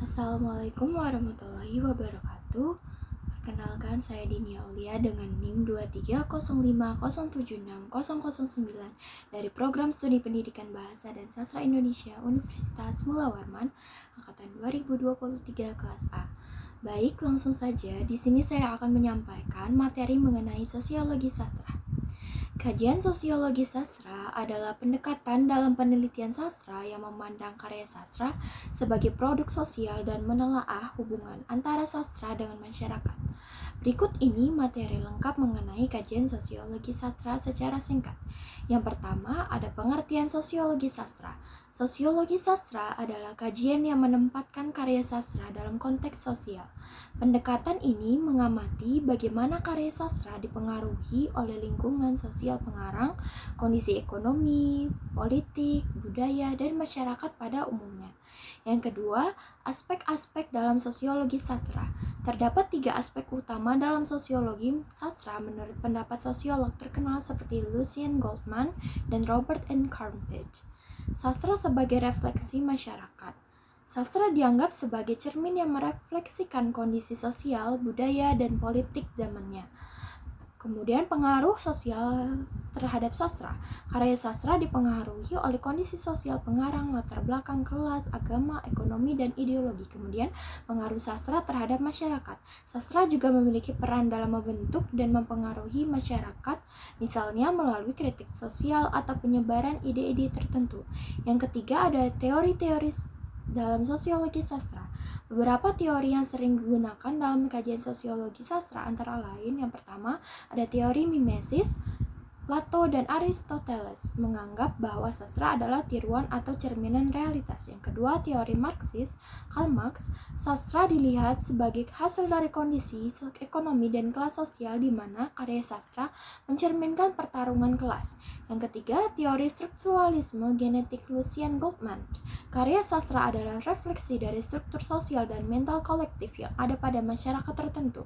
Assalamualaikum warahmatullahi wabarakatuh. Perkenalkan, saya Dini Aulia dengan NIM 2305076009 dari Program Studi Pendidikan Bahasa dan Sastra Indonesia Universitas Mula Warman angkatan 2023 kelas A. Baik, langsung saja. Di sini saya akan menyampaikan materi mengenai sosiologi sastra. Kajian sosiologi sastra adalah pendekatan dalam penelitian sastra yang memandang karya sastra sebagai produk sosial dan menelaah hubungan antara sastra dengan masyarakat. Berikut ini materi lengkap mengenai kajian sosiologi sastra secara singkat. Yang pertama, ada pengertian sosiologi sastra. Sosiologi sastra adalah kajian yang menempatkan karya sastra dalam konteks sosial. Pendekatan ini mengamati bagaimana karya sastra dipengaruhi oleh lingkungan sosial pengarang, kondisi ekonomi, politik, budaya, dan masyarakat pada umumnya. Yang kedua, aspek-aspek dalam sosiologi sastra. Terdapat 3 aspek utama dalam sosiologi sastra menurut pendapat sosiolog terkenal seperti Lucien Goldman dan Robert N. Carnpage. Sastra sebagai refleksi masyarakat. Sastra dianggap sebagai cermin yang merefleksikan kondisi sosial, budaya, dan politik zamannya. Kemudian pengaruh sosial terhadap sastra. Karya sastra dipengaruhi oleh kondisi sosial pengarang, latar belakang kelas, agama, ekonomi, dan ideologi. Kemudian pengaruh sastra terhadap masyarakat. Sastra juga memiliki peran dalam membentuk dan mempengaruhi masyarakat, misalnya melalui kritik sosial atau penyebaran ide-ide tertentu. Yang ketiga ada teori-teori dalam sosiologi sastra. Beberapa teori yang sering digunakan dalam kajian sosiologi sastra antara lain yang pertama ada teori mimesis. Plato dan Aristoteles menganggap bahwa sastra adalah tiruan atau cerminan realitas. Yang kedua, teori Marxis, Karl Marx, sastra dilihat sebagai hasil dari kondisi ekonomi dan kelas sosial di mana karya sastra mencerminkan pertarungan kelas. Yang ketiga, teori strukturalisme genetik Lucien Goldman. Karya sastra adalah refleksi dari struktur sosial dan mental kolektif yang ada pada masyarakat tertentu.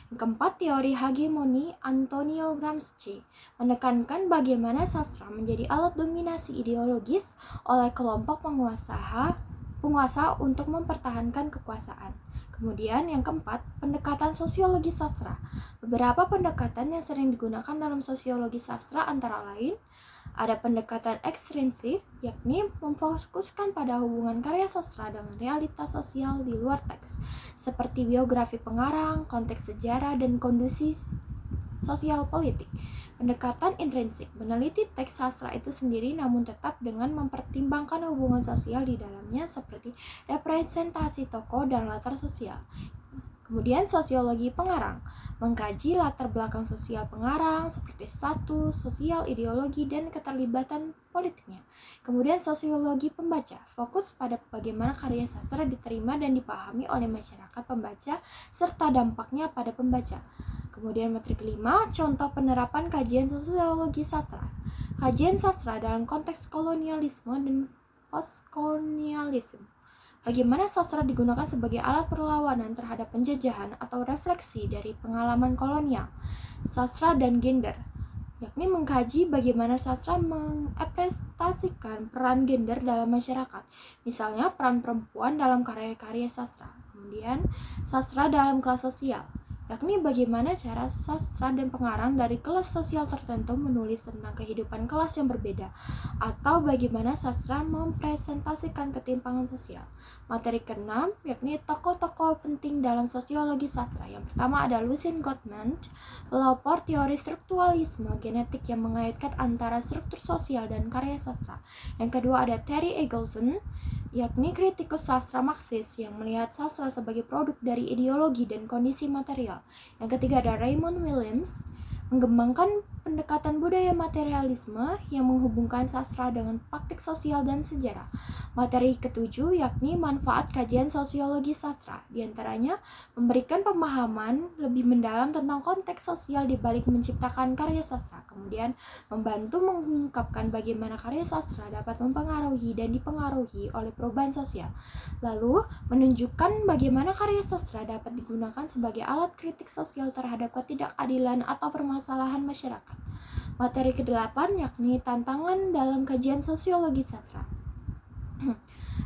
Yang keempat, teori hegemoni Antonio Gramsci menekankan bagaimana sastra menjadi alat dominasi ideologis oleh kelompok penguasa untuk mempertahankan kekuasaan. Kemudian yang keempat, pendekatan sosiologi sastra. Beberapa pendekatan yang sering digunakan dalam sosiologi sastra antara lain ada pendekatan ekstrinsik, yakni memfokuskan pada hubungan karya sastra dengan realitas sosial di luar teks, seperti biografi pengarang, konteks sejarah, dan kondisi sosial politik. Pendekatan intrinsik, meneliti teks sastra itu sendiri namun tetap dengan mempertimbangkan hubungan sosial di dalamnya seperti representasi tokoh dan latar sosial. Kemudian sosiologi pengarang, mengkaji latar belakang sosial pengarang seperti status, sosial, ideologi, dan keterlibatan politiknya. Kemudian sosiologi pembaca, fokus pada bagaimana karya sastra diterima dan dipahami oleh masyarakat pembaca serta dampaknya pada pembaca. Kemudian materi kelima, contoh penerapan kajian sosiologi sastra. Kajian sastra dalam konteks kolonialisme dan postkolonialisme. Bagaimana sastra digunakan sebagai alat perlawanan terhadap penjajahan atau refleksi dari pengalaman kolonial. Sastra dan gender, yakni mengkaji bagaimana sastra mengekspresikan peran gender dalam masyarakat, misalnya peran perempuan dalam karya-karya sastra. Kemudian sastra dalam kelas sosial, yakni bagaimana cara sastra dan pengarang dari kelas sosial tertentu menulis tentang kehidupan kelas yang berbeda, atau bagaimana sastra mempresentasikan ketimpangan sosial. Materi keenam, yakni tokoh-tokoh penting dalam sosiologi sastra. Yang pertama ada Lucien Goldman, pelopor teori strukturalisme genetik yang mengaitkan antara struktur sosial dan karya sastra. Yang kedua ada Terry Eagleton, yakni kritikus sastra Marxis yang melihat sastra sebagai produk dari ideologi dan kondisi material. Yang ketiga ada Raymond Williams, mengembangkan pendekatan budaya materialisme yang menghubungkan sastra dengan praktik sosial dan sejarah. Materi ketujuh yakni manfaat kajian sosiologi sastra, diantaranya memberikan pemahaman lebih mendalam tentang konteks sosial di balik menciptakan karya sastra, kemudian membantu mengungkapkan bagaimana karya sastra dapat mempengaruhi dan dipengaruhi oleh perubahan sosial, lalu menunjukkan bagaimana karya sastra dapat digunakan sebagai alat kritik sosial terhadap ketidakadilan atau permasalahan masyarakat. Materi ke-8 yakni tantangan dalam kajian sosiologi sastra.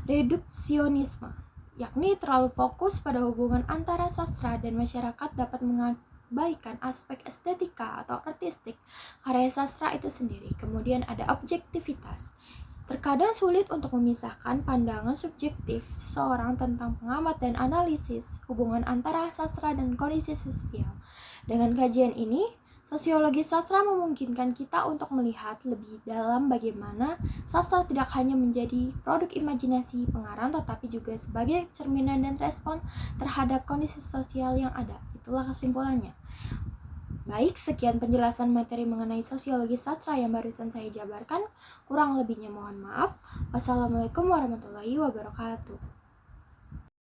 Reduksionisme, yakni terlalu fokus pada hubungan antara sastra dan masyarakat dapat mengabaikan aspek estetika atau artistik karya sastra itu sendiri. Kemudian ada objektivitas. Terkadang sulit untuk memisahkan pandangan subjektif seseorang tentang pengamat dan analisis hubungan antara sastra dan kondisi sosial. Dengan kajian ini, sosiologi sastra memungkinkan kita untuk melihat lebih dalam bagaimana sastra tidak hanya menjadi produk imajinasi pengarang tetapi juga sebagai cerminan dan respon terhadap kondisi sosial yang ada. Itulah kesimpulannya. Baik, sekian penjelasan materi mengenai sosiologi sastra yang barusan saya jabarkan. Kurang lebihnya mohon maaf. Wassalamualaikum warahmatullahi wabarakatuh.